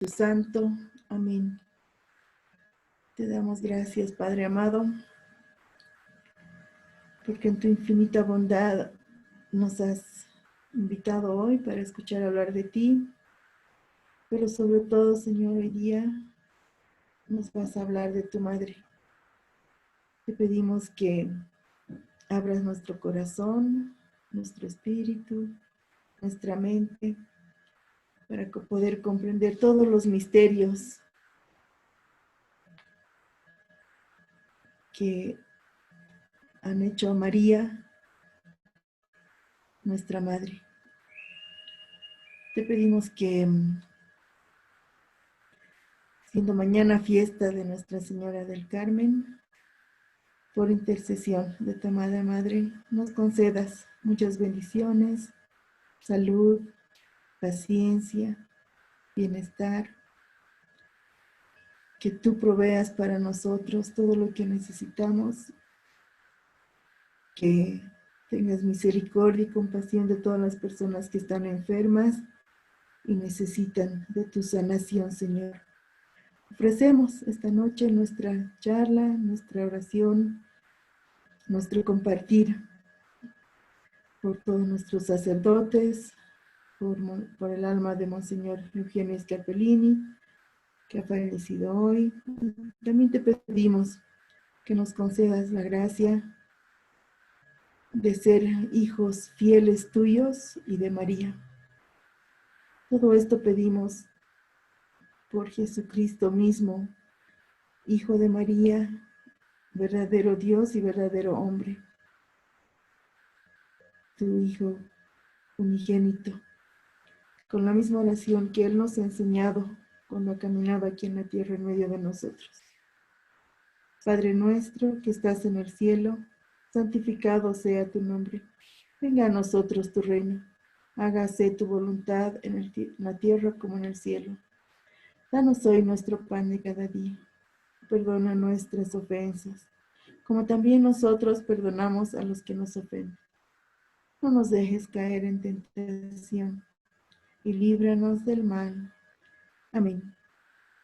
Santo. Amén. Te damos gracias, Padre amado, porque en tu infinita bondad nos has invitado hoy para escuchar hablar de ti, pero sobre todo, Señor, hoy día nos vas a hablar de tu Madre. Te pedimos que abras nuestro corazón, nuestro espíritu, nuestra mente, para poder comprender todos los misterios que han hecho a María nuestra Madre. Te pedimos que, siendo mañana fiesta de Nuestra Señora del Carmen, por intercesión de tu amada Madre, nos concedas muchas bendiciones, salud, paciencia, bienestar, que tú proveas para nosotros todo lo que necesitamos, que tengas misericordia y compasión de todas las personas que están enfermas y necesitan de tu sanación, Señor. Ofrecemos esta noche nuestra charla, nuestra oración, nuestro compartir por todos nuestros sacerdotes, por el alma de Monseñor Eugenio Scarpellini, que ha fallecido hoy. También te pedimos que nos concedas la gracia de ser hijos fieles tuyos y de María. Todo esto pedimos por Jesucristo mismo, Hijo de María, verdadero Dios y verdadero hombre, tu Hijo unigénito, con la misma oración que Él nos ha enseñado cuando caminaba aquí en la tierra en medio de nosotros. Padre nuestro que estás en el cielo, santificado sea tu nombre. Venga a nosotros tu reino. Hágase tu voluntad en la tierra como en el cielo. Danos hoy nuestro pan de cada día. Perdona nuestras ofensas, como también nosotros perdonamos a los que nos ofenden. No nos dejes caer en tentación y líbranos del mal. Amén.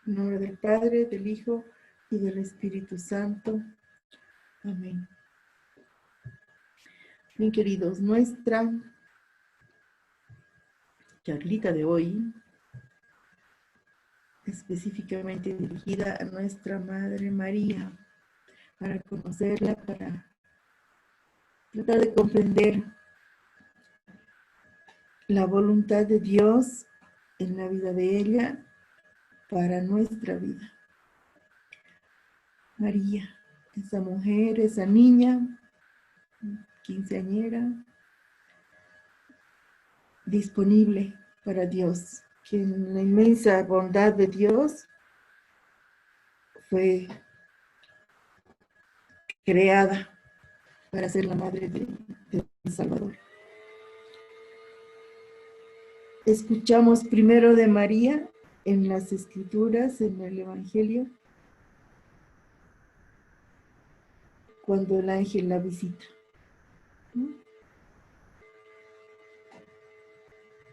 En nombre del Padre, del Hijo y del Espíritu Santo. Amén. Bien, queridos, nuestra charlita de hoy, específicamente dirigida a nuestra Madre María, para conocerla, para tratar de comprender la voluntad de Dios en la vida de ella, para nuestra vida. María, esa mujer, esa niña, quinceañera, disponible para Dios, que en la inmensa bondad de Dios fue creada para ser la madre de Salvador. Escuchamos primero de María en las Escrituras, en el Evangelio, cuando el ángel la visita.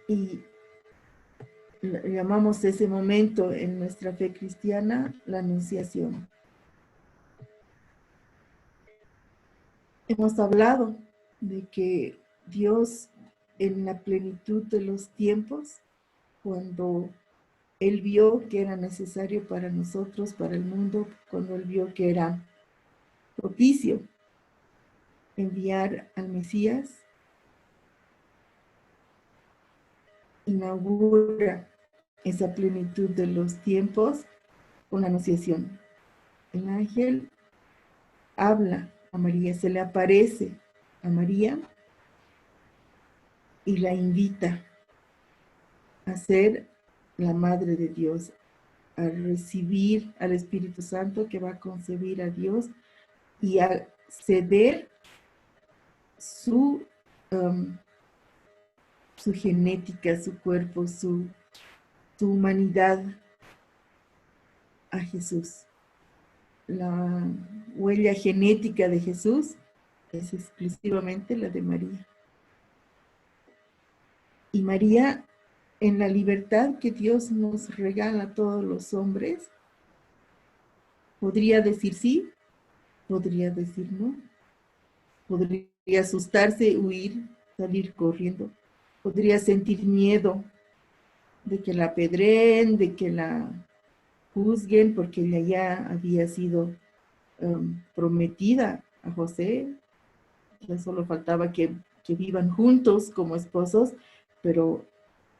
Y llamamos ese momento en nuestra fe cristiana la Anunciación. Hemos hablado de que Dios, en la plenitud de los tiempos, cuando Él vio que era necesario para nosotros, para el mundo, cuando Él vio que era propicio enviar al Mesías, inaugura esa plenitud de los tiempos con la Anunciación. El ángel habla a María, se le aparece a María y la invita a ser la Madre de Dios, a recibir al Espíritu Santo que va a concebir a Dios y a ceder su genética, su cuerpo, su humanidad a Jesús. La huella genética de Jesús es exclusivamente la de María. Y María en la libertad que Dios nos regala a todos los hombres, podría decir sí, podría decir no, podría asustarse, huir, salir corriendo, podría sentir miedo de que la apedreen, de que la juzguen, porque ella ya había sido prometida a José. Ya solo faltaba que vivan juntos como esposos, pero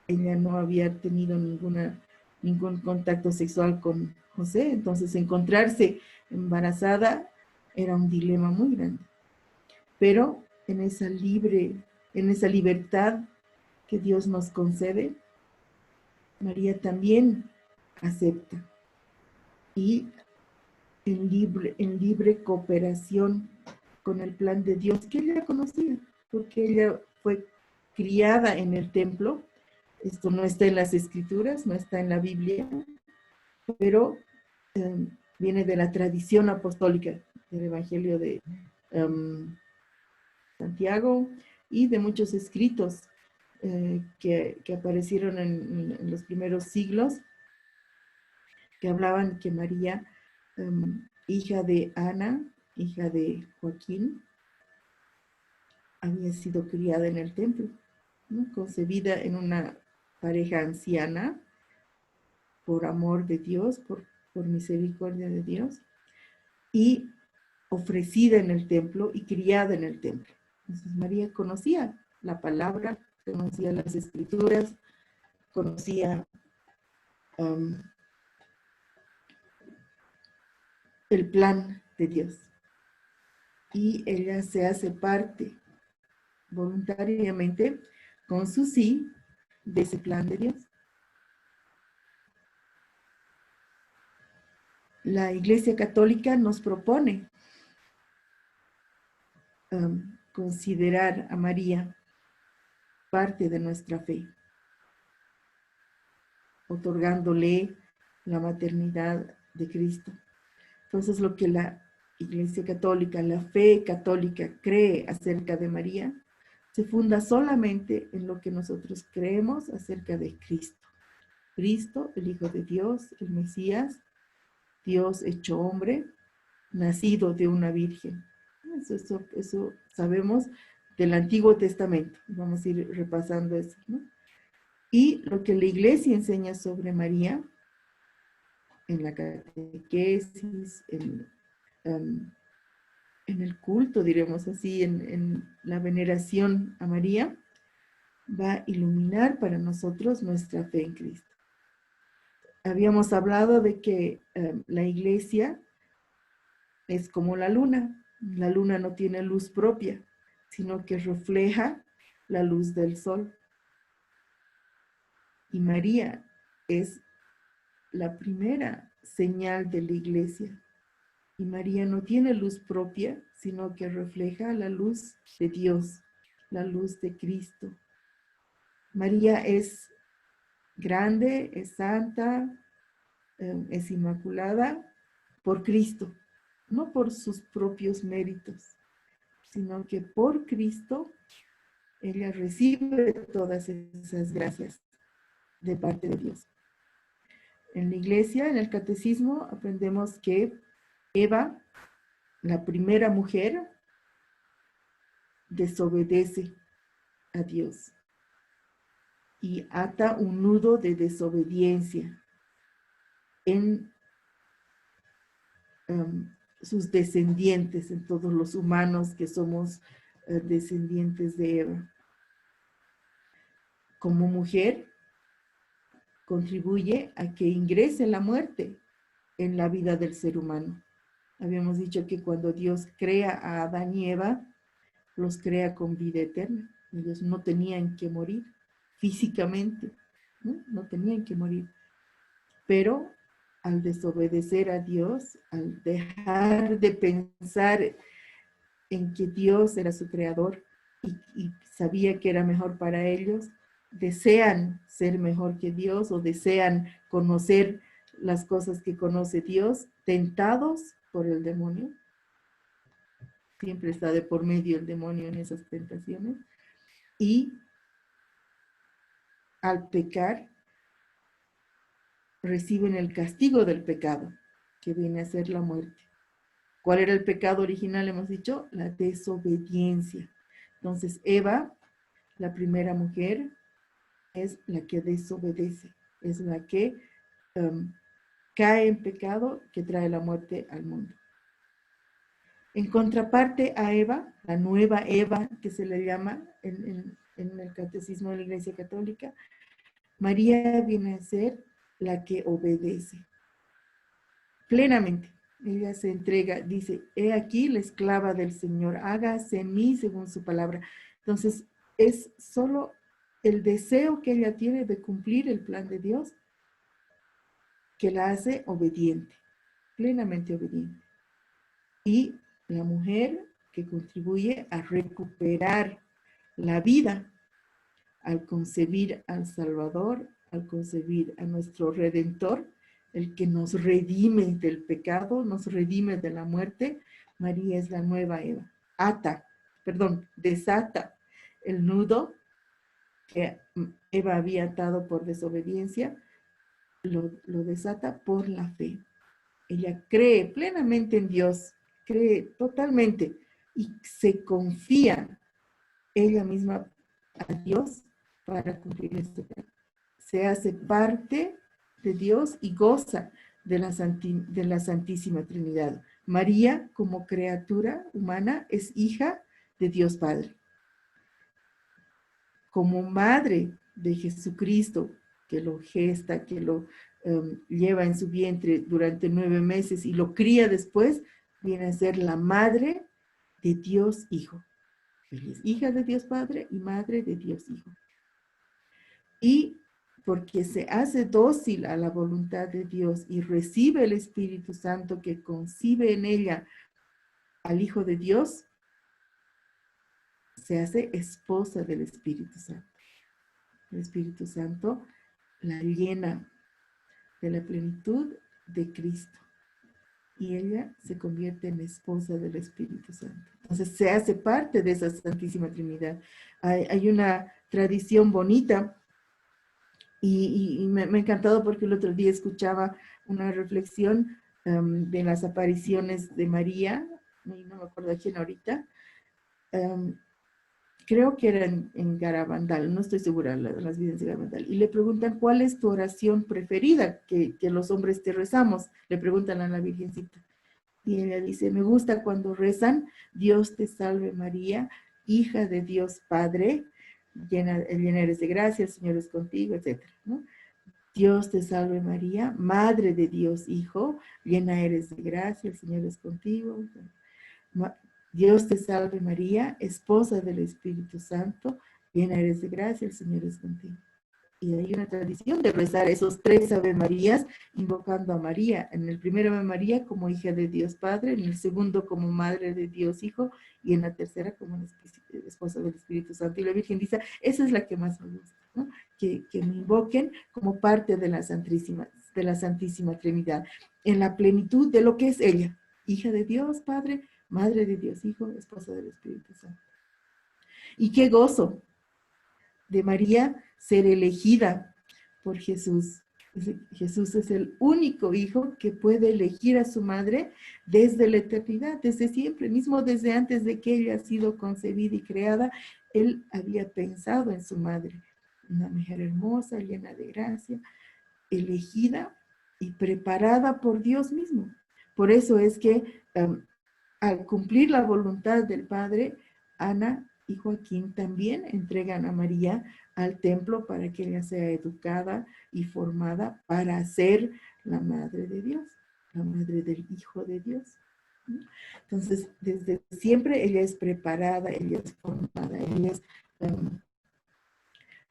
ella no había tenido ningún contacto sexual con José. Entonces, encontrarse embarazada era un dilema muy grande. Pero en esa libertad que Dios nos concede, María también acepta y en libre cooperación con el plan de Dios que ella conocía, porque ella fue criada en el templo. Esto no está en las escrituras, no está en la Biblia, pero viene de la tradición apostólica del Evangelio de Santiago y de muchos escritos que aparecieron en los primeros siglos, que hablaban que María, hija de Ana, hija de Joaquín, había sido criada en el templo, ¿no? Concebida en una pareja anciana, por amor de Dios, por misericordia de Dios, y ofrecida en el templo y criada en el templo. Entonces María conocía la palabra, conocía las escrituras, conocía el plan de Dios. Y ella se hace parte voluntariamente, con su sí, de ese plan de Dios. La Iglesia Católica nos propone considerar a María parte de nuestra fe, otorgándole la maternidad de Cristo. Entonces, lo que la Iglesia Católica, la fe católica cree acerca de María, se funda solamente en lo que nosotros creemos acerca de Cristo. Cristo, el Hijo de Dios, el Mesías, Dios hecho hombre, nacido de una virgen. Eso sabemos del Antiguo Testamento. Vamos a ir repasando eso, ¿no? Y lo que la Iglesia enseña sobre María, en la catequesis, en el culto, diremos así, en la veneración a María, va a iluminar para nosotros nuestra fe en Cristo. Habíamos hablado de que la Iglesia es como la luna. La luna no tiene luz propia, sino que refleja la luz del sol. Y María es la primera señal de la Iglesia. Y María no tiene luz propia, sino que refleja la luz de Dios, la luz de Cristo. María es grande, es santa, es inmaculada por Cristo, no por sus propios méritos, sino que por Cristo ella recibe todas esas gracias de parte de Dios. En la iglesia, en el catecismo, aprendemos que Eva, la primera mujer, desobedece a Dios y ata un nudo de desobediencia en sus descendientes, en todos los humanos que somos descendientes de Eva. Como mujer, contribuye a que ingrese la muerte en la vida del ser humano. Habíamos dicho que cuando Dios crea a Adán y Eva, los crea con vida eterna. Ellos no tenían que morir físicamente, no tenían que morir. Pero al desobedecer a Dios, al dejar de pensar en que Dios era su creador y sabía que era mejor para ellos, desean ser mejor que Dios o desean conocer las cosas que conoce Dios, tentados por el demonio. Siempre está de por medio el demonio en esas tentaciones. Y al pecar, reciben el castigo del pecado, que viene a ser la muerte. ¿Cuál era el pecado original? Hemos dicho, la desobediencia. Entonces, Eva, la primera mujer, es la que desobedece, es la que cae en pecado que trae la muerte al mundo. En contraparte a Eva, la nueva Eva, que se le llama en el catecismo de la Iglesia Católica, María viene a ser la que obedece plenamente. Ella se entrega, dice, he aquí la esclava del Señor, hágase en mí según su palabra. Entonces, es solo el deseo que ella tiene de cumplir el plan de Dios que la hace obediente, plenamente obediente. Y la mujer que contribuye a recuperar la vida al concebir al Salvador, al concebir a nuestro Redentor, el que nos redime del pecado, nos redime de la muerte. María es la nueva Eva. Desata el nudo que Eva había atado por desobediencia, lo desata por la fe. Ella cree plenamente en Dios, cree totalmente y se confía ella misma a Dios para cumplir este plan. Se hace parte de Dios y goza de la Santísima Trinidad. María, como criatura humana, es hija de Dios Padre. Como madre de Jesucristo, que lo gesta, que lo lleva en su vientre durante 9 meses y lo cría después, viene a ser la madre de Dios Hijo. Ella es hija de Dios Padre y madre de Dios Hijo. Y porque se hace dócil a la voluntad de Dios y recibe el Espíritu Santo que concibe en ella al Hijo de Dios, se hace esposa del Espíritu Santo. El Espíritu Santo la llena de la plenitud de Cristo y ella se convierte en esposa del Espíritu Santo. Entonces se hace parte de esa Santísima Trinidad. Hay una tradición bonita y me ha encantado porque el otro día escuchaba una reflexión de las apariciones de María, y no me acuerdo a quién ahorita, creo que era en Garabandal, no estoy segura, las vidas de Garabandal, y le preguntan, ¿cuál es tu oración preferida que los hombres te rezamos? Le preguntan a la Virgencita. Y ella dice, me gusta cuando rezan, Dios te salve María, hija de Dios Padre, llena eres de gracia, el Señor es contigo, etc., ¿no? Dios te salve María, Madre de Dios Hijo, llena eres de gracia, el Señor es contigo. Dios te salve María, esposa del Espíritu Santo, llena eres de gracia, el Señor es contigo. Y hay una tradición de rezar esos 3 Ave Marías, invocando a María. En el primero Ave María como hija de Dios Padre, en el segundo como Madre de Dios Hijo, y en la tercera como esposa del Espíritu Santo. Y la Virgen dice, esa es la que más me gusta, ¿no? Que me invoquen como parte de la Santísima Trinidad, en la plenitud de lo que es ella, hija de Dios Padre, Madre de Dios Hijo, esposa del Espíritu Santo. Y qué gozo de María ser elegida por Jesús. Jesús es el único hijo que puede elegir a su madre desde la eternidad, desde siempre, mismo desde antes de que ella ha sido concebida y creada, él había pensado en su madre, una mujer hermosa, llena de gracia, elegida y preparada por Dios mismo. Por eso es que al cumplir la voluntad del Padre, Ana y Joaquín también entregan a María al templo para que ella sea educada y formada para ser la madre de Dios, la madre del Hijo de Dios. Entonces, desde siempre ella es preparada, ella es formada, ella es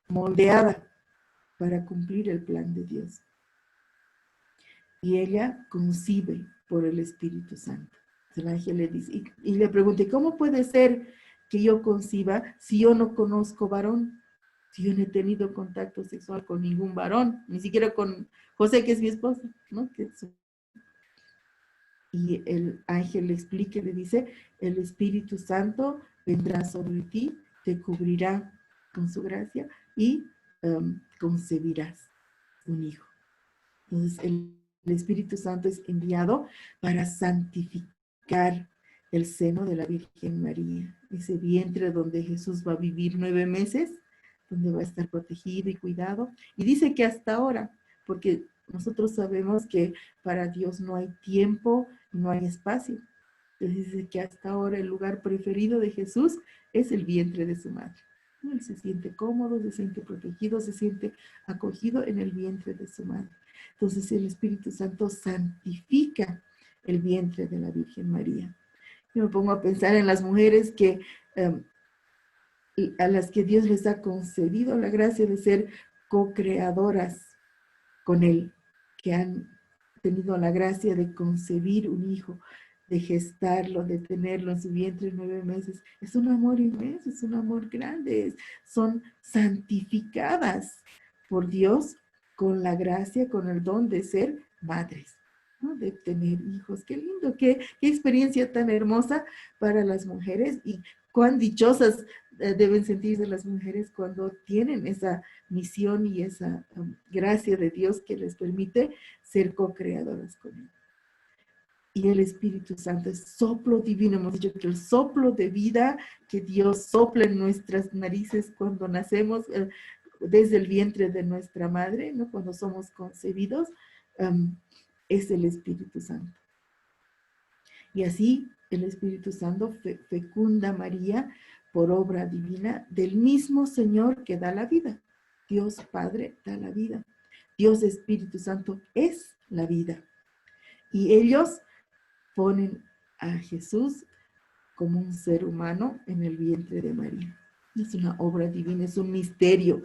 moldeada para cumplir el plan de Dios. Y ella concibe por el Espíritu Santo. El ángel le dice, y le pregunté, ¿cómo puede ser que yo conciba si yo no conozco varón? Si yo no he tenido contacto sexual con ningún varón, ni siquiera con José, que es mi esposo, ¿no? Y el ángel le explica y le dice, el Espíritu Santo vendrá sobre ti, te cubrirá con su gracia y concebirás un hijo. Entonces, el Espíritu Santo es enviado para santificar el seno de la Virgen María, ese vientre donde Jesús va a vivir 9 meses, donde va a estar protegido y cuidado. Y dice que hasta ahora, porque nosotros sabemos que para Dios no hay tiempo, no hay espacio. Entonces dice que hasta ahora el lugar preferido de Jesús es el vientre de su madre. Él se siente cómodo, se siente protegido, se siente acogido en el vientre de su madre. Entonces el Espíritu Santo santifica el vientre de la Virgen María. Yo me pongo a pensar en las mujeres a las que Dios les ha concedido la gracia de ser co-creadoras con Él, que han tenido la gracia de concebir un hijo, de gestarlo, de tenerlo en su vientre 9 meses. Es un amor inmenso, es un amor grande. Son santificadas por Dios con la gracia, con el don de ser madres, ¿no? De tener hijos. Qué lindo, qué experiencia tan hermosa para las mujeres, y cuán dichosas deben sentirse las mujeres cuando tienen esa misión y esa gracia de Dios que les permite ser co-creadoras con Él. Y el Espíritu Santo es soplo divino. Hemos dicho que el soplo de vida que Dios sopla en nuestras narices cuando nacemos, desde el vientre de nuestra madre, ¿no? Cuando somos concebidos, es el Espíritu Santo. Y así el Espíritu Santo fecunda a María por obra divina del mismo Señor que da la vida. Dios Padre da la vida. Dios Espíritu Santo es la vida. Y ellos ponen a Jesús como un ser humano en el vientre de María. Es una obra divina, es un misterio,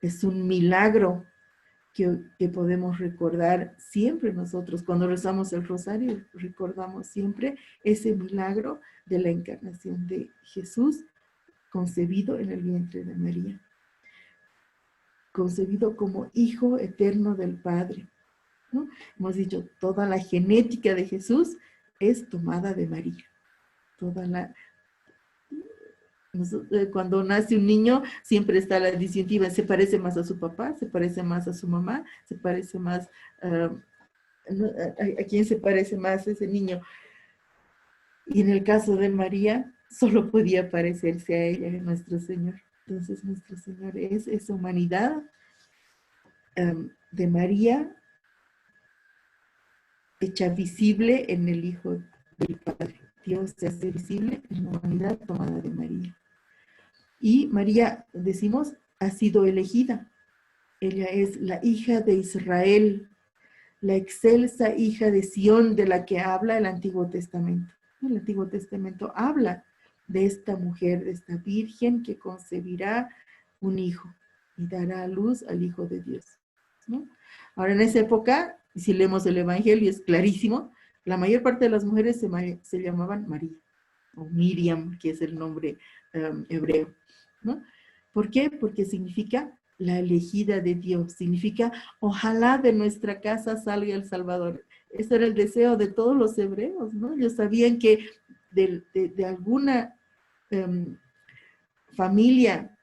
es un milagro que podemos recordar siempre nosotros. Cuando rezamos el rosario, recordamos siempre ese milagro de la encarnación de Jesús, concebido en el vientre de María, concebido como Hijo eterno del Padre, ¿no? Hemos dicho, toda la genética de Jesús es tomada de María. Cuando nace un niño, siempre está la disyuntiva: se parece más a su papá, se parece más a su mamá, se parece más a quién se parece más ese niño. Y en el caso de María, solo podía parecerse a ella, nuestro Señor. Entonces, nuestro Señor es esa humanidad de María, hecha visible en el Hijo del Padre. Dios se hace visible en la humanidad tomada de María. Y María, decimos, ha sido elegida. Ella es la hija de Israel, la excelsa hija de Sión, de la que habla el Antiguo Testamento. El Antiguo Testamento habla de esta mujer, de esta virgen que concebirá un hijo y dará a luz al Hijo de Dios, ¿no? Ahora, en esa época, si leemos el Evangelio, es clarísimo, la mayor parte de las mujeres se llamaban María, o Miriam, que es el nombre hebreo, ¿no? ¿Por qué? Porque significa la elegida de Dios, significa ojalá de nuestra casa salga el Salvador. Ese era el deseo de todos los hebreos, ¿no? Ellos sabían que de alguna familia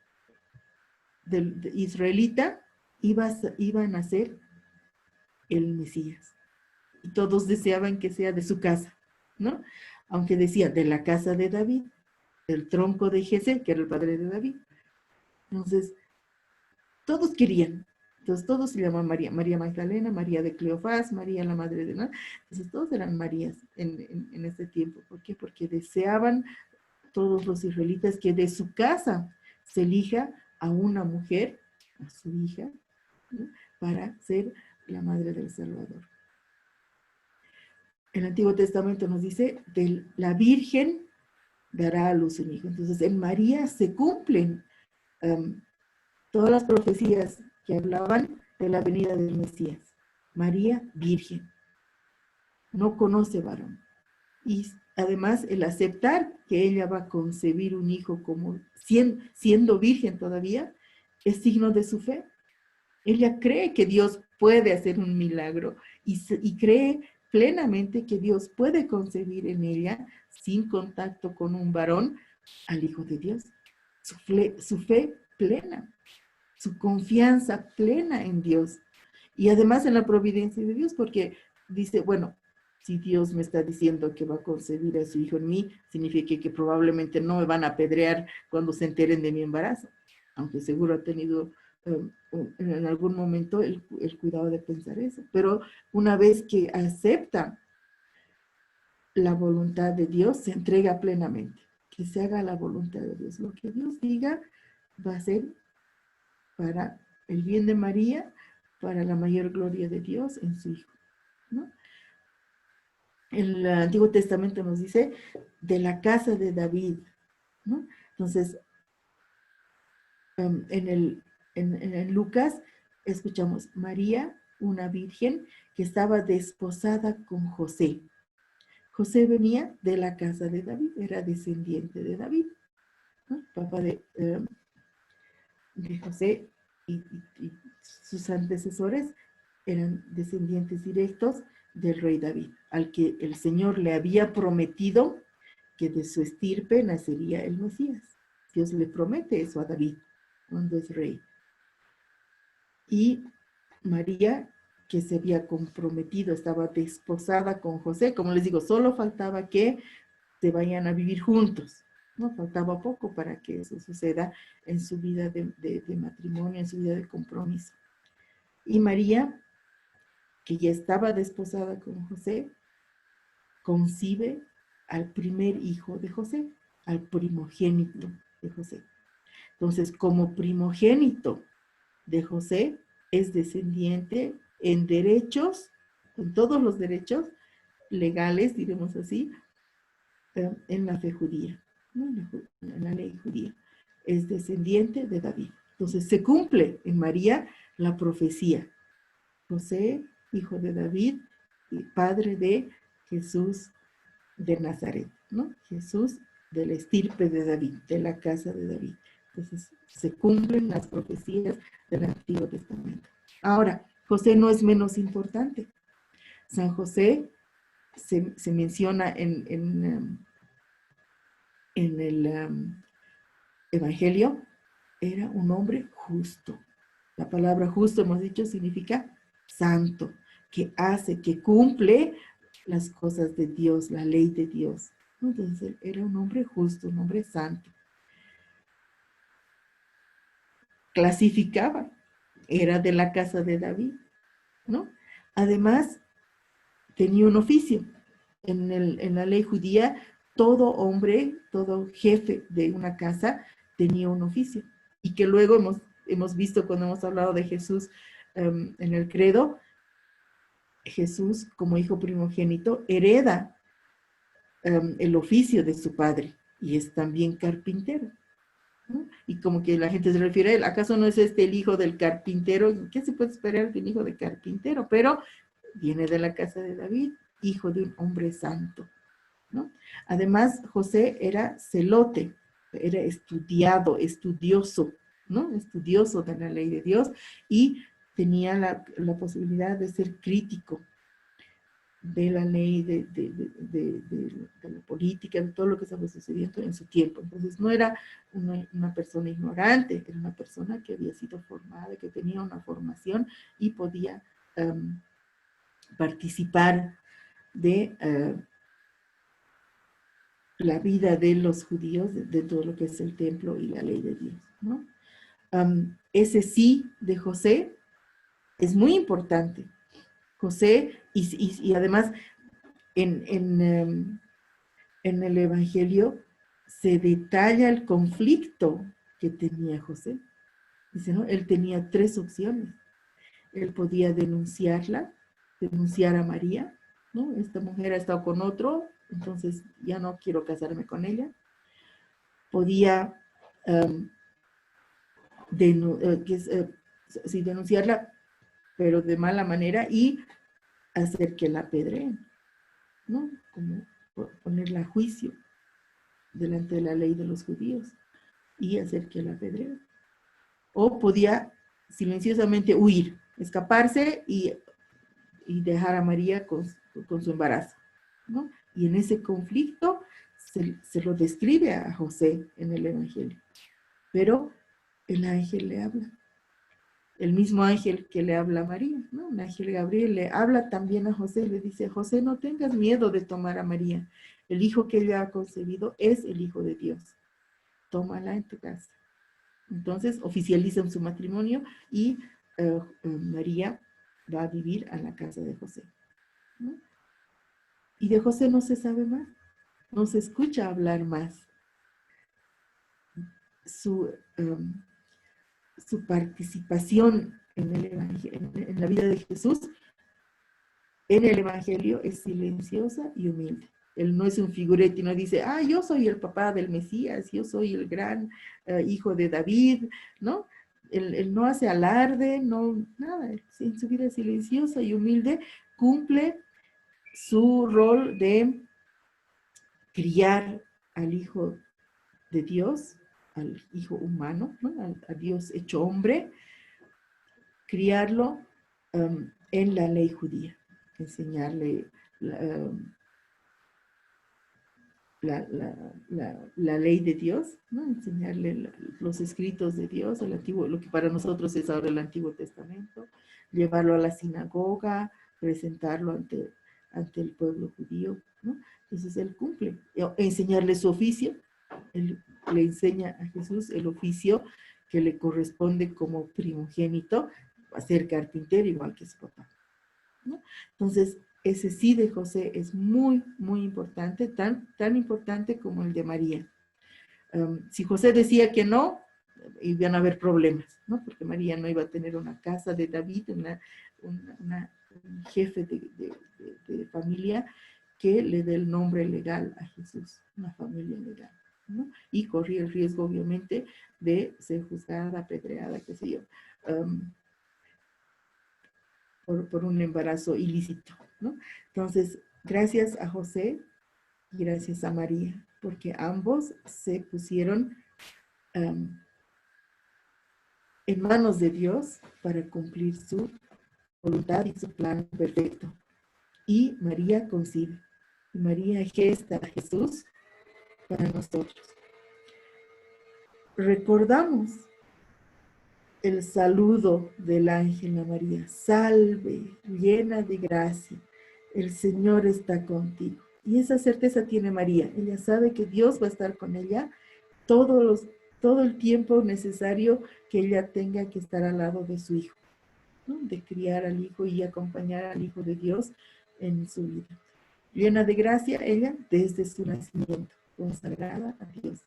de israelita iba a nacer el Mesías. Y todos deseaban que sea de su casa, ¿no? Aunque decía de la casa de David, del tronco de Jesé, que era el padre de David. Entonces, todos querían. Entonces, todos se llamaban María. María Magdalena, María de Cleofás, María la madre de... ¿no? Entonces, todos eran Marías en ese tiempo. ¿Por qué? Porque deseaban todos los israelitas que de su casa se elija a una mujer, a su hija, ¿no? Para ser la madre del Salvador. El Antiguo Testamento nos dice, de la Virgen dará a luz un hijo. Entonces, en María se cumplen todas las profecías que hablaban de la venida del Mesías. María, virgen, no conoce varón. Y además, el aceptar que ella va a concebir un hijo como siendo virgen todavía, es signo de su fe. Ella cree que Dios puede hacer un milagro y cree plenamente que Dios puede concebir en ella, sin contacto con un varón, al Hijo de Dios. Su fe plena. su confianza plena en Dios. Y además en la providencia de Dios, porque dice, bueno, si Dios me está diciendo que va a concebir a su hijo en mí, significa que probablemente no me van a apedrear cuando se enteren de mi embarazo, aunque seguro ha tenido en algún momento el cuidado de pensar eso. Pero una vez que acepta la voluntad de Dios, se entrega plenamente, que se haga la voluntad de Dios. Lo que Dios diga va a ser para el bien de María, para la mayor gloria de Dios en su Hijo, ¿no? El Antiguo Testamento nos dice de la casa de David, ¿no? Entonces, en Lucas escuchamos María, una virgen que estaba desposada con José. José venía de la casa de David, era descendiente de David, ¿no? Papá de José y sus antecesores eran descendientes directos del rey David, al que el Señor le había prometido que de su estirpe nacería el Mesías. Dios le promete eso a David cuando es rey. Y María, que se había comprometido, estaba desposada con José, como les digo, solo faltaba que se vayan a vivir juntos, ¿no? Faltaba poco para que eso suceda en su vida de matrimonio, en su vida de compromiso. Y María, que ya estaba desposada con José, concibe al primer hijo de José, al primogénito de José. Entonces, como primogénito de José, es descendiente en derechos, en todos los derechos legales, diremos así, en la fe judía, ¿no? En la ley judía. Es descendiente de David. Entonces, se cumple en María la profecía. José, hijo de David, y padre de Jesús de Nazaret, ¿no? Jesús de la estirpe de David, de la casa de David. Entonces, se cumplen las profecías del Antiguo Testamento. Ahora, José no es menos importante. San José se menciona en el Evangelio, era un hombre justo. La palabra justo, hemos dicho, significa santo, que hace, que cumple las cosas de Dios, la ley de Dios. Entonces, era un hombre justo, un hombre santo. Clasificaba, era de la casa de David, ¿no? Además, tenía un oficio. En la ley judía, todo hombre, todo jefe de una casa tenía un oficio. Y que luego hemos visto cuando hemos hablado de Jesús en el credo, Jesús como hijo primogénito hereda el oficio de su padre y es también carpintero, ¿no? Y como que la gente se refiere a él, ¿acaso no es este el hijo del carpintero? ¿Qué se puede esperar de un hijo de carpintero? Pero viene de la casa de David, hijo de un hombre santo, ¿no? Además, José era celote, era estudiado, estudioso, ¿no? Estudioso de la ley de Dios y tenía la posibilidad de ser crítico de la ley, de la política, de todo lo que estaba sucediendo en su tiempo. Entonces no era una persona ignorante, era una persona que había sido formada, que tenía una formación y podía participar de la vida de los judíos, de todo lo que es el templo y la ley de Dios, ¿no? Ese sí de José es muy importante. José, y además en el Evangelio se detalla el conflicto que tenía José. Dice, ¿no? Él tenía tres opciones. Él podía denunciar a María, ¿no? Esta mujer ha estado con otro, entonces ya no quiero casarme con ella. Podía denunciarla, pero de mala manera y hacer que la apedreen, ¿no? Como ponerla a juicio delante de la ley de los judíos y hacer que la apedreen. O podía silenciosamente huir, escaparse y dejar a María con su embarazo, ¿no? Y en ese conflicto se lo describe a José en el Evangelio. Pero el ángel le habla el mismo ángel que le habla a María, ¿no? Un ángel Gabriel le habla también a José, le dice, José, no tengas miedo de tomar a María. El hijo que ella ha concebido es el Hijo de Dios. Tómala en tu casa. Entonces oficializan su matrimonio y María va a vivir a la casa de José, ¿no? Y de José no se sabe más, no se escucha hablar más. Su, um, su participación en, en la vida de Jesús, en el Evangelio, es silenciosa y humilde. Él no es un figurete, no dice, yo soy el papá del Mesías, yo soy el gran hijo de David, ¿no? Él no hace alarde, no, nada. En su vida silenciosa y humilde cumple su rol de criar al Hijo de Dios, al Hijo humano, ¿no? A Dios hecho hombre, criarlo en la ley judía, enseñarle la ley de Dios, ¿no? Enseñarle los escritos de Dios, el antiguo, lo que para nosotros es ahora el Antiguo Testamento, llevarlo a la sinagoga, presentarlo ante el pueblo judío, ¿no? Entonces él cumple, enseñarle su oficio, él le enseña a Jesús el oficio que le corresponde como primogénito, a ser carpintero igual que su papá, ¿no? Entonces, ese sí de José es muy, muy importante, tan importante como el de María. Si José decía que no, iban a haber problemas, ¿no? Porque María no iba a tener una casa de David, un jefe de familia que le dé el nombre legal a Jesús, una familia legal, ¿no? Y corría el riesgo, obviamente, de ser juzgada, apedreada, qué sé yo, por un embarazo ilícito, ¿no? Entonces, gracias a José y gracias a María, porque ambos se pusieron en manos de Dios para cumplir su voluntad y su plan perfecto. Y María concibe. Y María gesta a Jesús para nosotros. Recordamos el saludo del ángel a María. Salve, llena de gracia, el Señor está contigo. Y esa certeza tiene María. Ella sabe que Dios va a estar con ella todo el tiempo necesario que ella tenga que estar al lado de su hijo, ¿no? De criar al hijo y acompañar al Hijo de Dios en su vida. Llena de gracia, ella desde su nacimiento, consagrada a Dios.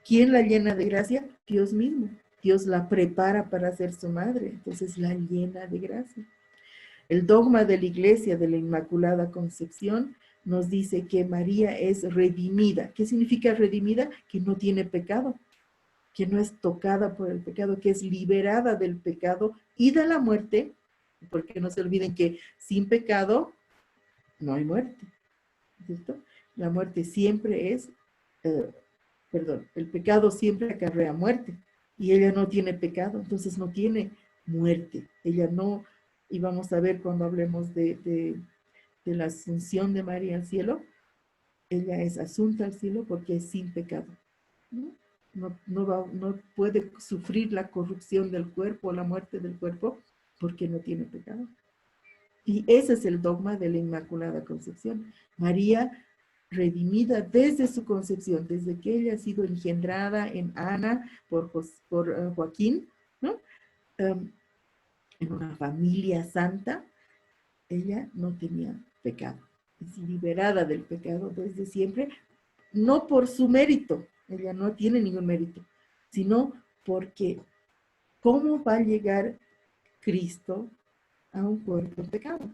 ¿Quién la llena de gracia? Dios mismo. Dios la prepara para ser su madre, entonces la llena de gracia. El dogma de la Iglesia de la Inmaculada Concepción nos dice que María es redimida. ¿Qué significa redimida? Que no tiene pecado, que no es tocada por el pecado, que es liberada del pecado y de la muerte, porque no se olviden que sin pecado no hay muerte, ¿cierto? La muerte siempre es, el pecado siempre acarrea muerte, y ella no tiene pecado, entonces no tiene muerte. Ella no, y vamos a ver cuando hablemos de la asunción de María al cielo, ella es asunta al cielo porque es sin pecado, ¿no? No puede sufrir la corrupción del cuerpo, la muerte del cuerpo, porque no tiene pecado. Y ese es el dogma de la Inmaculada Concepción. María redimida desde su concepción, desde que ella ha sido engendrada en Ana por Joaquín, ¿no? En una familia santa, ella no tenía pecado. Es liberada del pecado desde siempre, no por su mérito, ella no tiene ningún mérito, sino porque ¿cómo va a llegar Cristo a un cuerpo en pecado?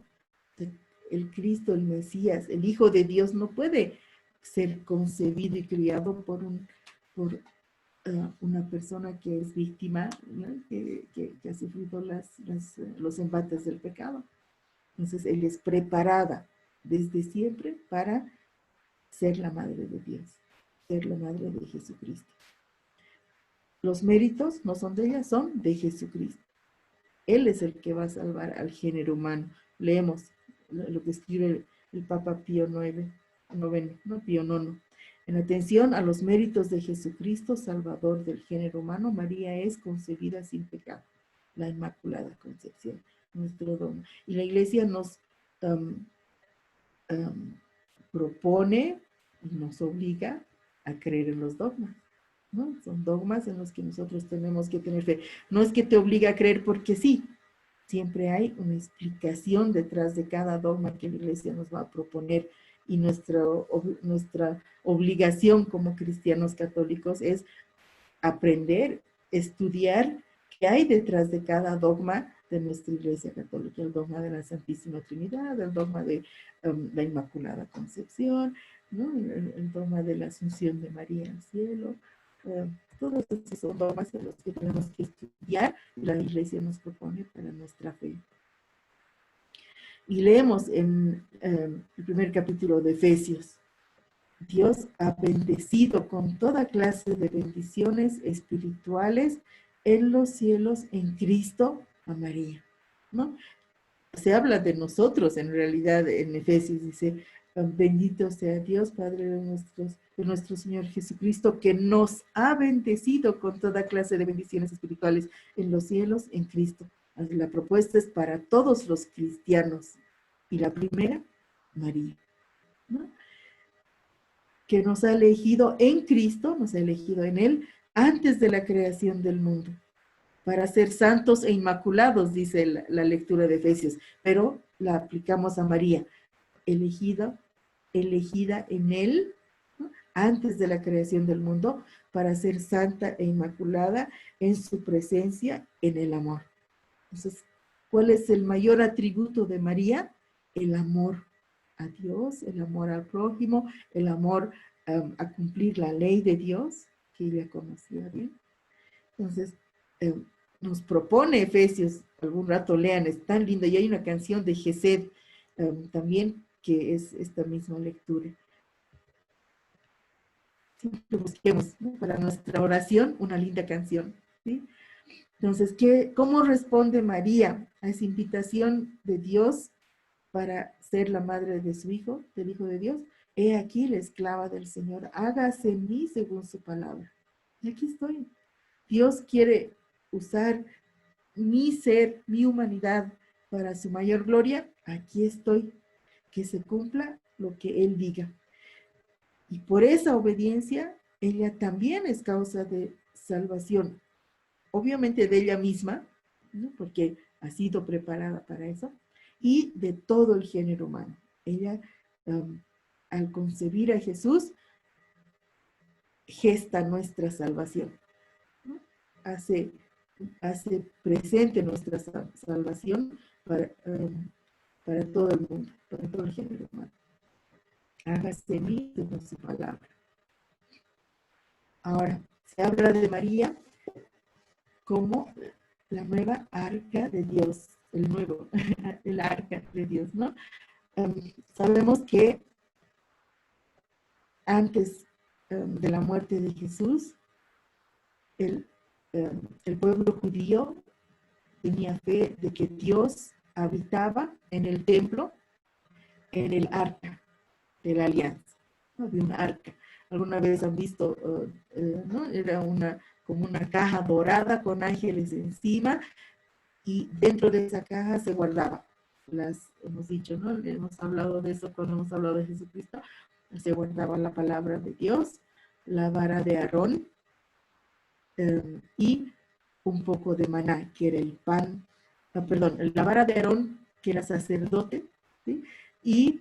El Cristo, el Mesías, el Hijo de Dios no puede ser concebido y criado por una persona que es víctima, ¿no? que ha sufrido los embates del pecado. Entonces, él es preparada desde siempre para ser la madre de Dios, ser la madre de Jesucristo. Los méritos no son de ella, son de Jesucristo. Él es el que va a salvar al género humano. Leemos lo que escribe el Papa Pío IX, no Pío IX. En atención a los méritos de Jesucristo, Salvador del género humano, María es concebida sin pecado. la Inmaculada Concepción, nuestro dogma. Y la Iglesia nos propone y nos obliga a creer en los dogmas, ¿no? Son dogmas en los que nosotros tenemos que tener fe. No es que te obliga a creer porque sí, siempre hay una explicación detrás de cada dogma que la Iglesia nos va a proponer, y nuestra obligación como cristianos católicos es aprender, estudiar qué hay detrás de cada dogma de nuestra Iglesia Católica, el dogma de la Santísima Trinidad, el dogma de la Inmaculada Concepción, ¿no? El dogma de la Asunción de María al cielo. Todos esos son dogmas en los que tenemos que estudiar y la Iglesia nos propone para nuestra fe. Y leemos en el primer capítulo de Efesios: Dios ha bendecido con toda clase de bendiciones espirituales en los cielos en Cristo a María, ¿no? Se habla de nosotros, en realidad, en Efesios dice: bendito sea Dios, Padre de nuestro Señor Jesucristo, que nos ha bendecido con toda clase de bendiciones espirituales en los cielos en Cristo. Así, la propuesta es para todos los cristianos. Y la primera, María, ¿no? Que nos ha elegido en Cristo, nos ha elegido en Él, antes de la creación del mundo, para ser santos e inmaculados, dice la lectura de Efesios, pero la aplicamos a María, elegida en Él, ¿no? Antes de la creación del mundo, para ser santa e inmaculada en su presencia, en el amor. Entonces, ¿cuál es el mayor atributo de María? El amor a Dios, el amor al prójimo, el amor a cumplir la ley de Dios, que ella conocía bien. Entonces, nos propone Efesios, algún rato lean, es tan lindo, y hay una canción de Gesed también, que es esta misma lectura. Siempre busquemos, ¿no?, para nuestra oración una linda canción, ¿sí? Entonces, ¿cómo responde María a esa invitación de Dios para ser la madre de su hijo, del Hijo de Dios? He aquí la esclava del Señor, hágase en mí según su palabra. Y aquí estoy. Dios quiere usar mi ser, mi humanidad, para su mayor gloria. Aquí estoy. Que se cumpla lo que Él diga. Y por esa obediencia, ella también es causa de salvación. Obviamente de ella misma, ¿no?, porque ha sido preparada para eso, y de todo el género humano. Ella, al concebir a Jesús, gesta nuestra salvación, ¿no? Hace presente nuestra salvación para todo el mundo, para todo el género humano. Hágase en mí según su palabra. Ahora, se habla de María como la nueva arca de Dios, el arca de Dios, ¿no? Sabemos que antes de la muerte de Jesús, el pueblo judío tenía fe de que Dios habitaba en el templo, en el arca de la alianza, ¿no? Había una arca. ¿Alguna vez han visto, no? Era como una caja dorada con ángeles encima, y dentro de esa caja se guardaba, hemos dicho, ¿no? Hemos hablado de eso cuando hemos hablado de Jesucristo. Se guardaba la palabra de Dios, la vara de Aarón, y un poco de maná, que era el pan, la vara de Aarón, que era sacerdote, ¿sí? Y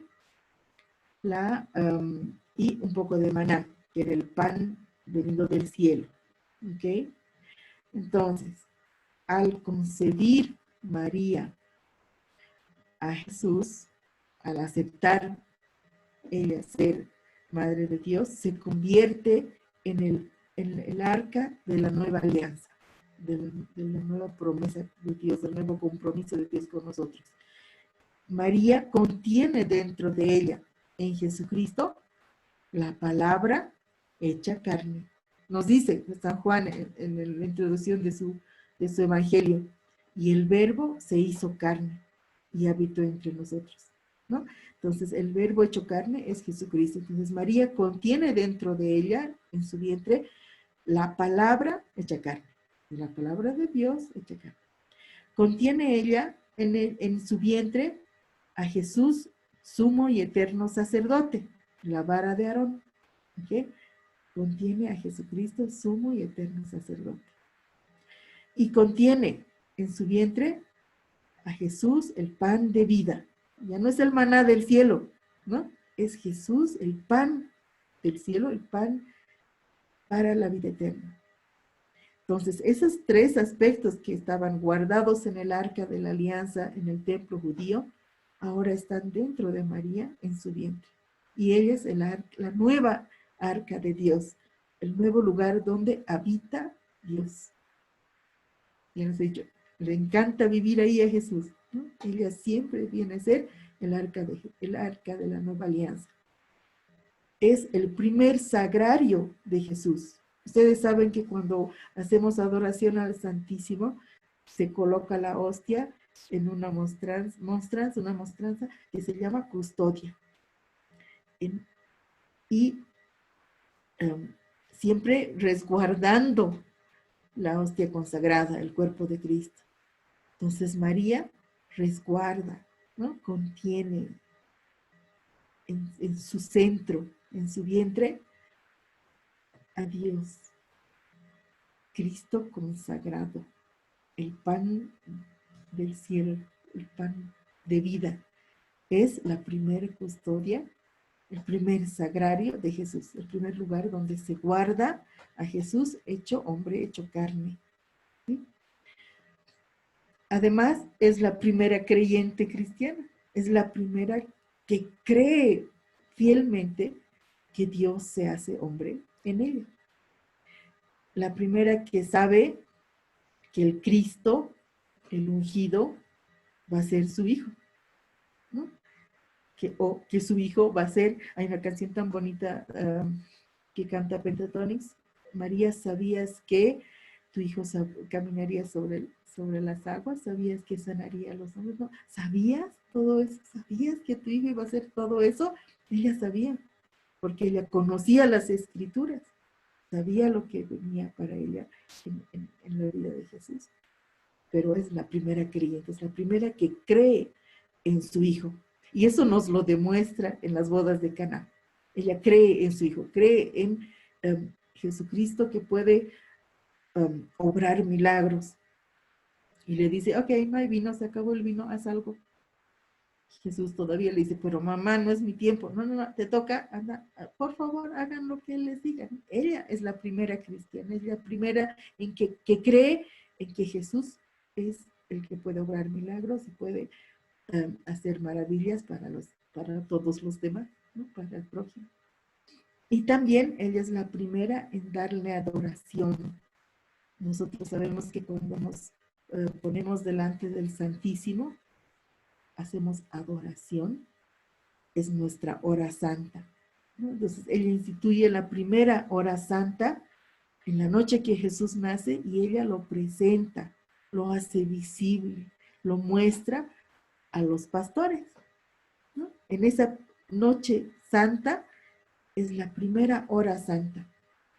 un poco de maná, que era el pan venido del cielo, ¿ok? Entonces, al concebir María a Jesús, al aceptar ella ser madre de Dios, se convierte en el arca de la nueva alianza, de la nueva promesa de Dios, del nuevo compromiso de Dios con nosotros. María contiene dentro de ella, en Jesucristo, la palabra hecha carne. Nos dice San Juan en la introducción de su evangelio: y el verbo se hizo carne y habitó entre nosotros, ¿no? Entonces, el verbo hecho carne es Jesucristo. Entonces, María contiene dentro de ella, en su vientre, la palabra hecha carne, la palabra de Dios hecha carne. Contiene ella en su vientre a Jesús, sumo y eterno sacerdote, la vara de Aarón. ¿Okay? Contiene a Jesucristo, sumo y eterno sacerdote. Y contiene en su vientre a Jesús, el pan de vida. Ya no es el maná del cielo, ¿no? Es Jesús, el pan del cielo, el pan para la vida eterna. Entonces, esos tres aspectos que estaban guardados en el arca de la alianza en el templo judío, ahora están dentro de María en su vientre. Y ella es la nueva arca de Dios, el nuevo lugar donde habita Dios. Ya les he dicho, le encanta vivir ahí a Jesús, ¿no? Ella siempre viene a ser el arca de la nueva alianza. Es el primer sagrario de Jesús. Ustedes saben que cuando hacemos adoración al Santísimo, se coloca la hostia en una mostranza que se llama custodia. Siempre resguardando la hostia consagrada, el cuerpo de Cristo. Entonces María resguarda, ¿no? Contiene en su centro, en su vientre, a Dios, Cristo consagrado, el pan del cielo, el pan de vida. Es la primera custodia, el primer sagrario de Jesús, el primer lugar donde se guarda a Jesús hecho hombre, hecho carne. ¿Sí? Además, es la primera creyente cristiana, es la primera que cree fielmente que Dios se hace hombre en ella. La primera que sabe que el Cristo, el ungido, va a ser su hijo, ¿no? Que su hijo va a ser, hay una canción tan bonita que canta Pentatonix, María, ¿sabías que tu hijo caminaría sobre las aguas? ¿Sabías que sanaría a los hombres? ¿No? ¿Sabías todo eso? ¿Sabías que tu hijo iba a hacer todo eso? Ella sabía, porque ella conocía las escrituras, sabía lo que venía para ella en la vida de Jesús. Pero es la primera creyente, es la primera que cree en su hijo. Y eso nos lo demuestra en las bodas de Caná. Ella cree en su hijo, cree en Jesucristo que puede obrar milagros. Y le dice, ok, no hay vino, se acabó el vino, haz algo. Jesús todavía le dice, pero mamá, no es mi tiempo. No, te toca, anda, por favor, hagan lo que él les diga. Ella es la primera cristiana, es la primera en que cree en que Jesús es el que puede obrar milagros y puede hacer maravillas para todos los demás, ¿no? Para el prójimo. Y también ella es la primera en darle adoración. Nosotros sabemos que cuando nos ponemos delante del Santísimo, hacemos adoración, es nuestra hora santa, ¿no? Entonces ella instituye la primera hora santa en la noche que Jesús nace y ella lo presenta, lo hace visible, lo muestra a los pastores, ¿no? En esa noche santa es la primera hora santa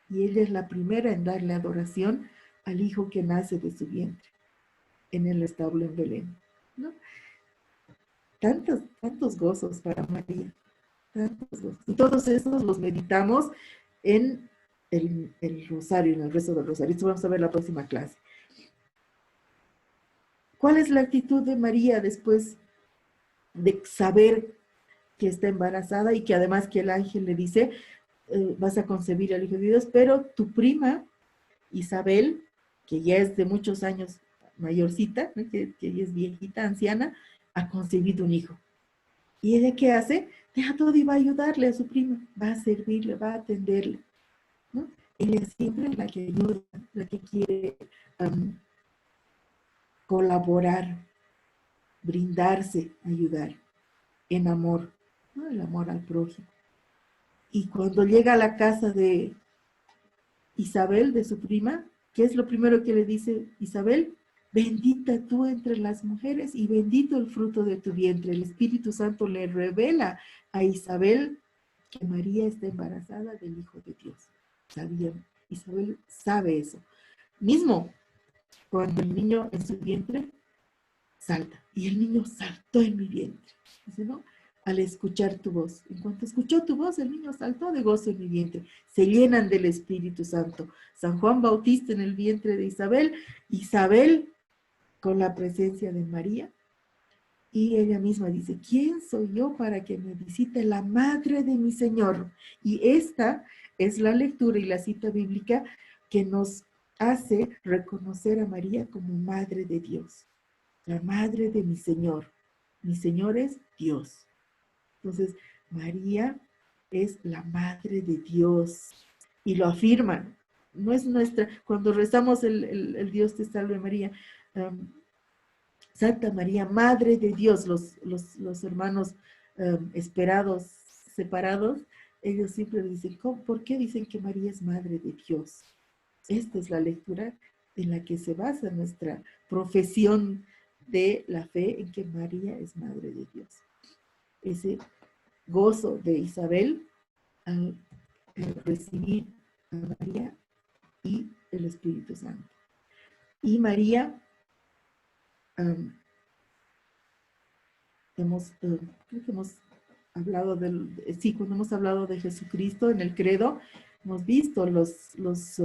y ella es la primera en darle adoración al hijo que nace de su vientre en el establo en Belén, ¿no? Tantos gozos para María, tantos gozos. Y todos esos los meditamos en el rosario, en el rezo del rosario. Esto vamos a ver la próxima clase. ¿Cuál es la actitud de María después de saber que está embarazada y que además que el ángel le dice, vas a concebir al Hijo de Dios, pero tu prima Isabel, que ya es de muchos años mayorcita, ¿no? que ella es viejita, anciana, ha concebido un hijo. ¿Y ella qué hace? Deja todo y va a ayudarle a su prima, va a servirle, va a atenderle, ¿no? Ella es siempre la que ayuda, la que quiere colaborar, brindarse, ayudar, en amor, ¿no? El amor al prójimo. Y cuando llega a la casa de Isabel, de su prima, ¿qué es lo primero que le dice Isabel? Bendita tú entre las mujeres y bendito el fruto de tu vientre. El Espíritu Santo le revela a Isabel que María está embarazada del Hijo de Dios. Sabían, Isabel sabe eso. Mismo, cuando el niño en su vientre salta. Y el niño saltó en mi vientre. Dice, ¿no? Al escuchar tu voz. En cuanto escuchó tu voz, el niño saltó de gozo en mi vientre. Se llenan del Espíritu Santo. San Juan Bautista en el vientre de Isabel. Isabel con la presencia de María. Y ella misma dice, ¿quién soy yo para que me visite la madre de mi Señor? Y esta es la lectura y la cita bíblica que nos hace reconocer a María como madre de Dios. La madre de mi Señor. Mi Señor es Dios. Entonces, María es la madre de Dios. Y lo afirman. No es nuestra, cuando rezamos el Dios te salve María, Santa María, Madre de Dios, los hermanos esperados, separados, ellos siempre dicen, ¿por qué dicen que María es Madre de Dios? Esta es la lectura en la que se basa nuestra profesión de la fe en que María es Madre de Dios. Ese gozo de Isabel al recibir a María y el Espíritu Santo. Y María, creo que hemos hablado cuando hemos hablado de Jesucristo en el credo, hemos visto los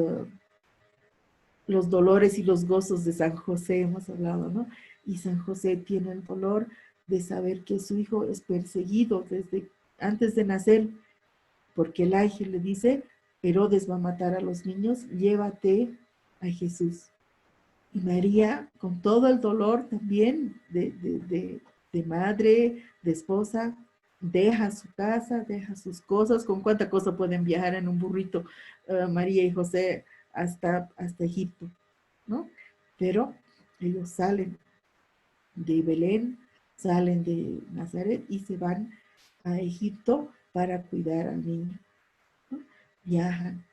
dolores y los gozos de San José, hemos hablado, ¿no? Y San José tiene el dolor de saber que su hijo es perseguido desde antes de nacer, porque el ángel le dice, Herodes va a matar a los niños, llévate a Jesús. Y María, con todo el dolor también de madre, de esposa, deja su casa, deja sus cosas, con cuánta cosa pueden viajar en un burrito María y José hasta Egipto, ¿no? Pero ellos salen de Belén, salen de Nazaret y se van a Egipto para cuidar al niño, ¿no? Viajan.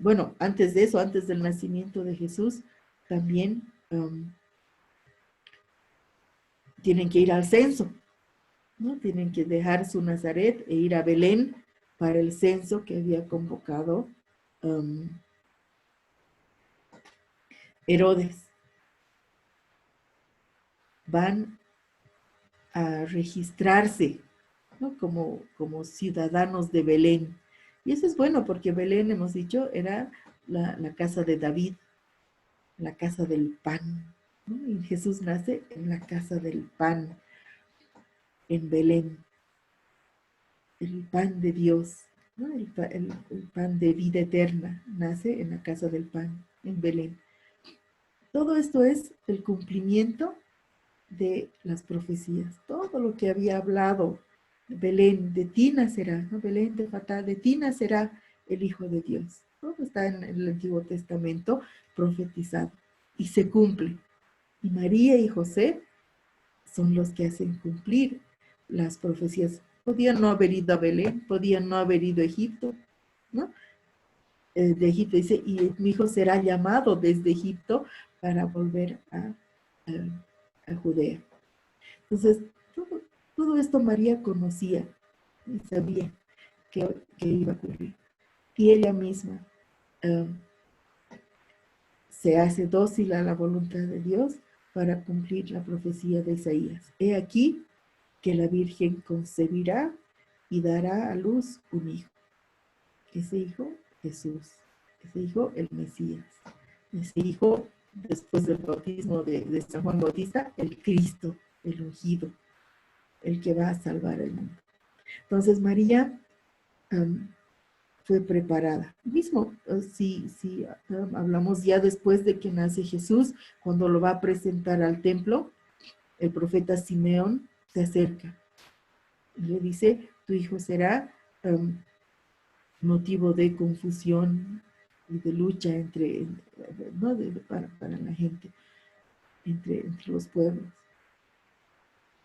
Bueno, antes de eso, antes del nacimiento de Jesús, también tienen que ir al censo, ¿no? Tienen que dejar su Nazaret e ir a Belén para el censo que había convocado Herodes. Van a registrarse, ¿no? como ciudadanos de Belén. Y eso es bueno porque Belén, hemos dicho, era la casa de David, la casa del pan, ¿no? Y Jesús nace en la casa del pan, en Belén, el pan de Dios, ¿no? El pan de vida eterna nace en la casa del pan, en Belén. Todo esto es el cumplimiento de las profecías. Todo lo que había hablado Belén, de ti nacerá, ¿no? Belén de Fatá, de ti nacerá el Hijo de Dios. Todo está en el Antiguo Testamento profetizado y se cumple. Y María y José son los que hacen cumplir las profecías. Podían no haber ido a Belén, podían no haber ido a Egipto, ¿no? De Egipto dice, y mi hijo será llamado desde Egipto para volver a Judea. Entonces, todo esto María conocía y sabía que iba a ocurrir. Y ella misma se hace dócil a la voluntad de Dios para cumplir la profecía de Isaías. He aquí que la Virgen concebirá y dará a luz un hijo. Ese hijo, Jesús. Ese hijo, el Mesías. Ese hijo, después del bautismo de San Juan Bautista, el Cristo, el ungido, el que va a salvar el mundo. Entonces María fue preparada. Mismo, si hablamos ya después de que nace Jesús, cuando lo va a presentar al templo, el profeta Simeón se acerca y le dice, tu hijo será motivo de confusión y de lucha ¿no? para la gente, entre los pueblos.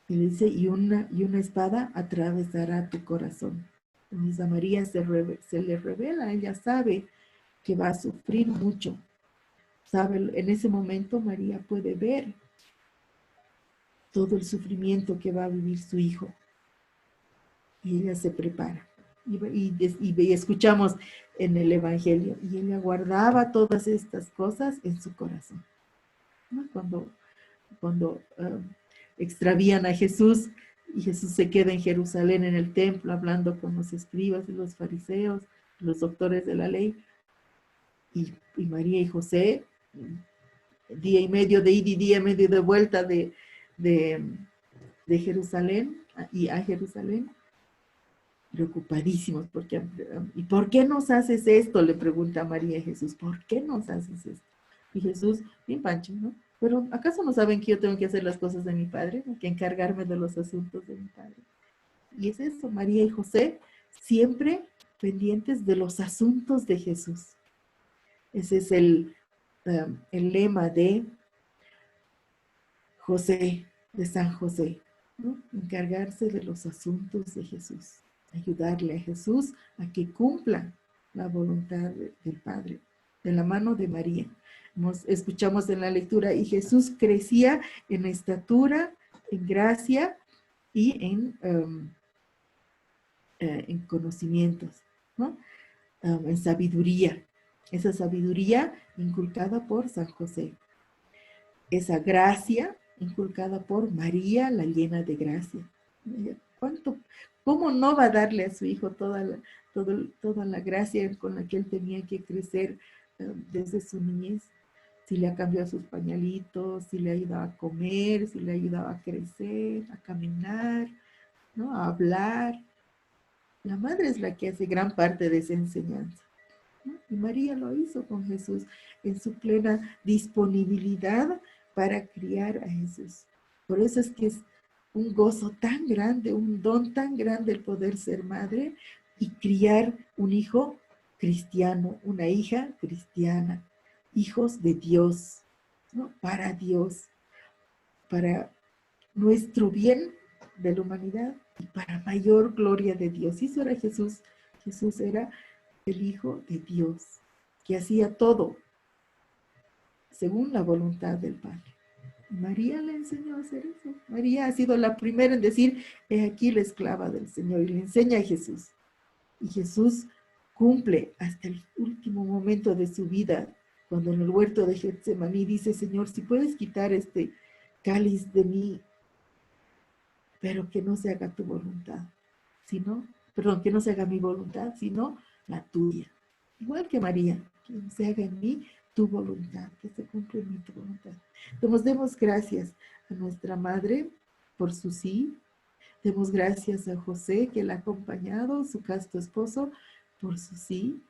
Y le dice, y una espada atravesará tu corazón. Entonces a María se le revela, ella sabe que va a sufrir mucho. Sabe, en ese momento María puede ver todo el sufrimiento que va a vivir su hijo. Y ella se prepara. Y escuchamos en el Evangelio, y ella guardaba todas estas cosas en su corazón, ¿no? Cuando cuando extravían a Jesús y Jesús se queda en Jerusalén en el templo hablando con los escribas y los fariseos, los doctores de la ley, y María y José, día y medio de ida y día y medio de vuelta de Jerusalén y a Jerusalén, preocupadísimos, porque, ¿y por qué nos haces esto? Le pregunta María a Jesús, ¿por qué nos haces esto? Y Jesús, bien pancho, ¿no? Pero ¿acaso no saben que yo tengo que hacer las cosas de mi Padre? ¿No? Que encargarme de los asuntos de mi Padre. Y es eso, María y José, siempre pendientes de los asuntos de Jesús. Ese es el lema de José, de San José, ¿no? Encargarse de los asuntos de Jesús, ayudarle a Jesús a que cumpla la voluntad del Padre, de la mano de María. Escuchamos en la lectura, y Jesús crecía en estatura, en gracia y en conocimientos, ¿no? En sabiduría. Esa sabiduría inculcada por San José. Esa gracia inculcada por María, la llena de gracia. ¿Cómo no va a darle a su hijo toda la gracia con la que él tenía que crecer desde su niñez? Si le ha cambiado sus pañalitos, si le ha ayudado a comer, si le ha ayudado a crecer, a caminar, ¿no? A hablar. La madre es la que hace gran parte de esa enseñanza, ¿no? Y María lo hizo con Jesús en su plena disponibilidad para criar a Jesús. Por eso es que es un gozo tan grande, un don tan grande el poder ser madre y criar un hijo cristiano, una hija cristiana, hijos de Dios, ¿no? Para Dios, para nuestro bien de la humanidad y para mayor gloria de Dios. Y eso era Jesús. Jesús era el Hijo de Dios, que hacía todo según la voluntad del Padre. María le enseñó a hacer eso. María ha sido la primera en decir, he aquí la esclava del Señor, y le enseña a Jesús. Y Jesús cumple hasta el último momento de su vida, cuando en el huerto de Getsemaní dice, Señor, si puedes quitar este cáliz de mí, pero que no se haga tu voluntad, sino, perdón, que no se haga mi voluntad, sino la tuya. Igual que María, que se haga en mí tu voluntad, que se cumpla en mí tu voluntad. Entonces, demos gracias a nuestra Madre por su sí. Demos gracias a José, que la ha acompañado, su casto esposo, por su sí,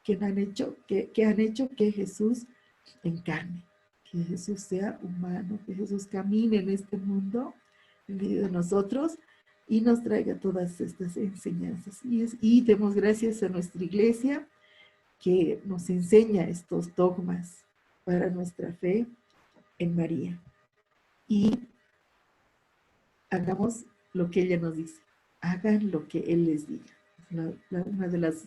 que han hecho que Jesús encarne, que Jesús sea humano, que Jesús camine en este mundo, en medio de nosotros, y nos traiga todas estas enseñanzas. Y demos gracias a nuestra iglesia, que nos enseña estos dogmas para nuestra fe en María. Y hagamos lo que ella nos dice. Hagan lo que Él les diga. Una de las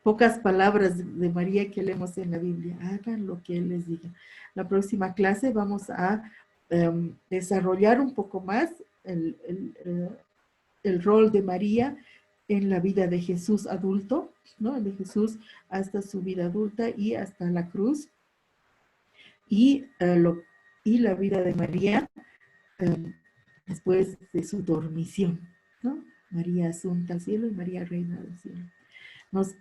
pocas palabras de María que leemos en la Biblia. Hagan lo que Él les diga. La próxima clase vamos a desarrollar un poco más el rol de María en la vida de Jesús adulto, ¿no? De Jesús hasta su vida adulta y hasta la cruz. Y la vida de María después de su dormición, ¿no? María asunta al cielo y María reina del cielo. Nos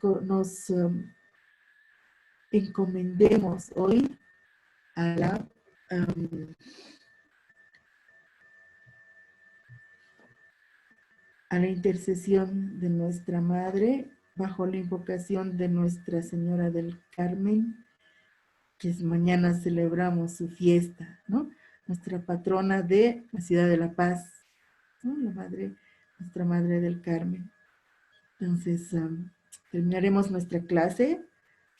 encomendemos hoy a la intercesión de nuestra Madre, bajo la invocación de Nuestra Señora del Carmen, que mañana celebramos su fiesta, ¿no? Nuestra patrona de la ciudad de La Paz, ¿no? Nuestra Madre del Carmen. Entonces, terminaremos nuestra clase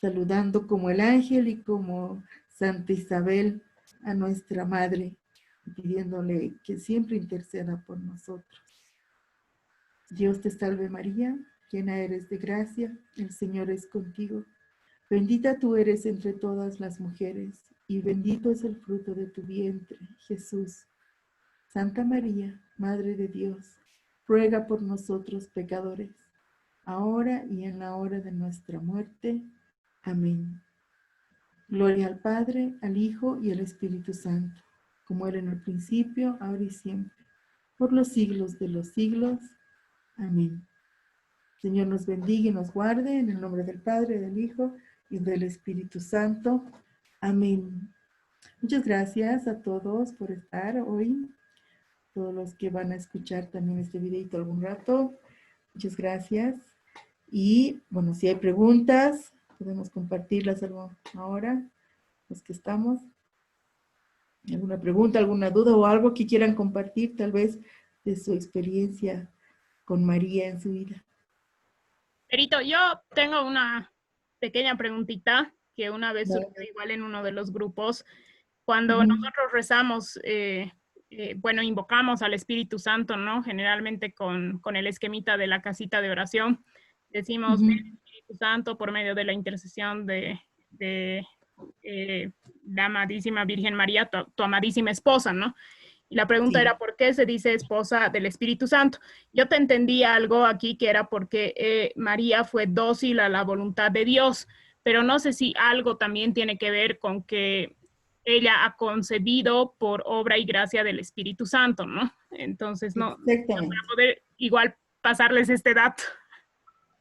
saludando como el ángel y como Santa Isabel a nuestra Madre, pidiéndole que siempre interceda por nosotros. Dios te salve María, llena eres de gracia, el Señor es contigo. Bendita tú eres entre todas las mujeres, y bendito es el fruto de tu vientre, Jesús. Santa María, Madre de Dios, ruega por nosotros pecadores, ahora y en la hora de nuestra muerte. Amén. Gloria al Padre, al Hijo y al Espíritu Santo, como era en el principio, ahora y siempre, por los siglos de los siglos. Amén. Señor nos bendiga y nos guarde, en el nombre del Padre, del Hijo y del Espíritu Santo. Amén. Muchas gracias a todos por estar hoy, todos los que van a escuchar también este videito algún rato. Muchas gracias. Y bueno, si hay preguntas, podemos compartirlas ahora, los que estamos. ¿Alguna pregunta, alguna duda o algo que quieran compartir tal vez de su experiencia con María en su vida? Perito, yo tengo una pequeña preguntita que una vez Vale. surgió igual en uno de los grupos. Cuando nosotros rezamos, bueno, invocamos al Espíritu Santo, ¿no? Generalmente con el esquemita de la casita de oración. Decimos, ven Espíritu Santo por medio de la intercesión de la amadísima Virgen María, tu amadísima esposa, ¿no? Y la pregunta era, ¿por qué se dice esposa del Espíritu Santo? Yo te entendía algo aquí que era porque María fue dócil a la voluntad de Dios, pero no sé si algo también tiene que ver con que ella ha concebido por obra y gracia del Espíritu Santo, ¿no? Entonces, no, para poder igual pasarles este dato.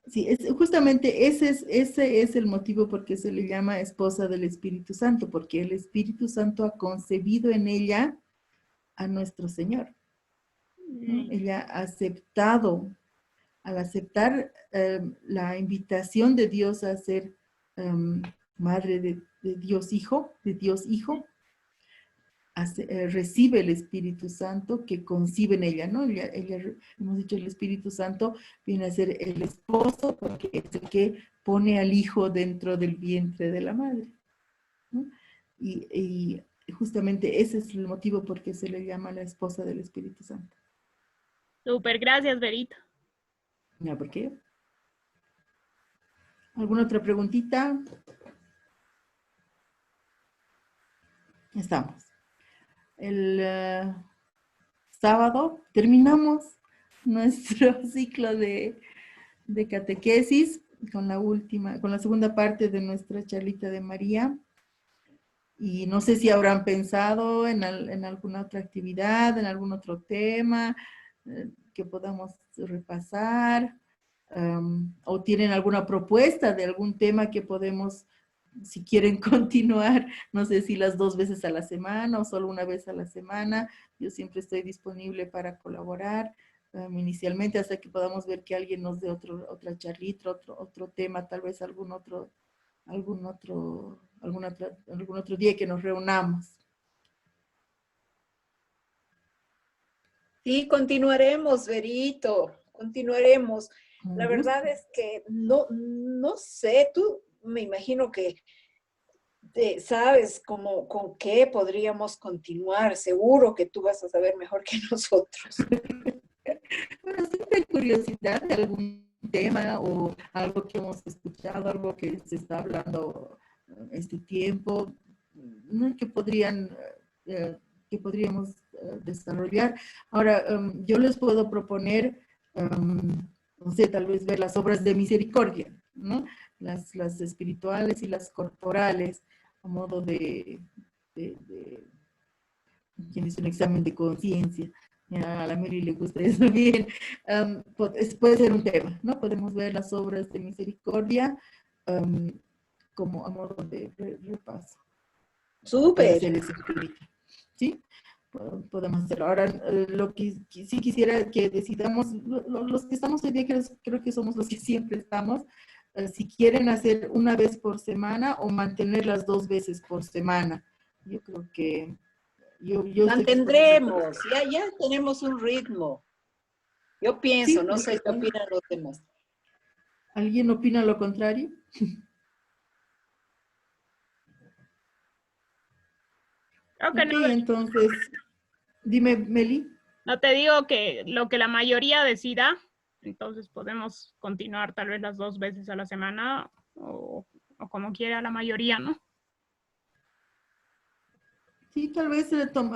Sí, justamente ese es el motivo por qué se le llama esposa del Espíritu Santo, porque el Espíritu Santo ha concebido en ella a nuestro Señor, ¿no? Ella ha aceptado, al aceptar la invitación de Dios a ser madre de Dios Hijo, recibe el Espíritu Santo que concibe en ella, ¿no? Ella, hemos dicho, el Espíritu Santo viene a ser el esposo porque es el que pone al hijo dentro del vientre de la madre, ¿no? Y justamente ese es el motivo por qué se le llama la esposa del Espíritu Santo. Súper, gracias, Verito. ¿Ya por qué? ¿Alguna otra preguntita? Estamos. El sábado terminamos nuestro ciclo de catequesis con la segunda parte de nuestra charlita de María. Y no sé si habrán pensado en alguna otra actividad, en algún otro tema que podamos repasar, o tienen alguna propuesta de algún tema que podemos, si quieren continuar, no sé si las 2 veces a la semana o solo una vez a la semana. Yo siempre estoy disponible para colaborar inicialmente hasta que podamos ver que alguien nos dé otra charlita, otro tema, tal vez algún otro día que nos reunamos. Sí, continuaremos, Verito, continuaremos. La verdad es que no sé, tú me imagino que sabes con qué podríamos continuar. Seguro que tú vas a saber mejor que nosotros. Bueno, siempre hay curiosidad de algún tema o algo que hemos escuchado, algo que se está hablando este tiempo, ¿no? que podríamos desarrollar. Ahora, yo les puedo proponer, no sé, tal vez ver las obras de misericordia, ¿no? Las espirituales y las corporales, a modo de quien hizo un examen de conciencia. A la Mary le gusta eso bien. Puede ser un tema, ¿no? Podemos ver las obras de misericordia como a modo de repaso. Súper. ¿Sí? Podemos hacerlo. Ahora, lo que sí quisiera que decidamos, los que estamos hoy día, creo que somos los que siempre estamos, si quieren hacer una vez por semana o mantener las 2 veces por semana. Yo creo que mantendremos, ya tenemos un ritmo. Yo pienso, sí, no sé qué opinan los demás. ¿Alguien opina lo contrario? Okay, no, entonces, dime, Meli. No, te digo que lo que la mayoría decida, entonces podemos continuar tal vez las 2 veces a la semana o como quiera la mayoría, ¿no? Sí, tal vez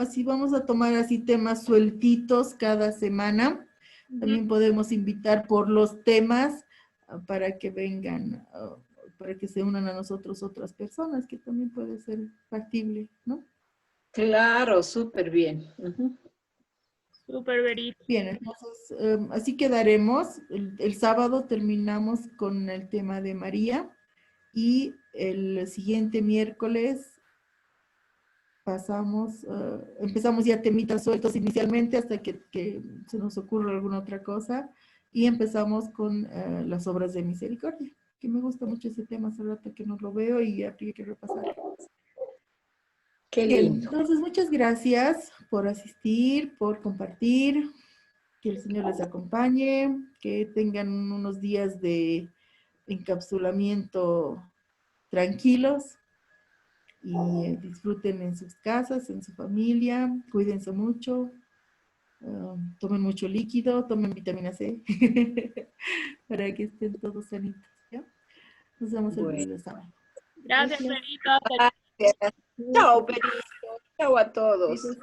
si vamos a tomar así temas sueltitos cada semana, también podemos invitar por los temas para que vengan para que se unan a nosotros otras personas, que también puede ser factible, ¿no? Claro, súper bien. Súper, Verito. Bien, entonces, así quedaremos. El sábado terminamos con el tema de María y el siguiente miércoles empezamos ya temitas sueltos inicialmente hasta que se nos ocurra alguna otra cosa y empezamos con las obras de misericordia, que me gusta mucho ese tema, hace rato que no lo veo y habría que repasarlo. Qué Bien, lindo. entonces muchas gracias por asistir, por compartir, que el Señor les acompañe, que tengan unos días de encapsulamiento tranquilos y disfruten en sus casas, en su familia, cuídense mucho, tomen mucho líquido, tomen vitamina C para que estén todos sanitos, ¿ya? Nos vemos el Bueno, próximo sábado. Gracias, Gracias. Verito. gracias. Chao, Benito. Chao a todos. Besos.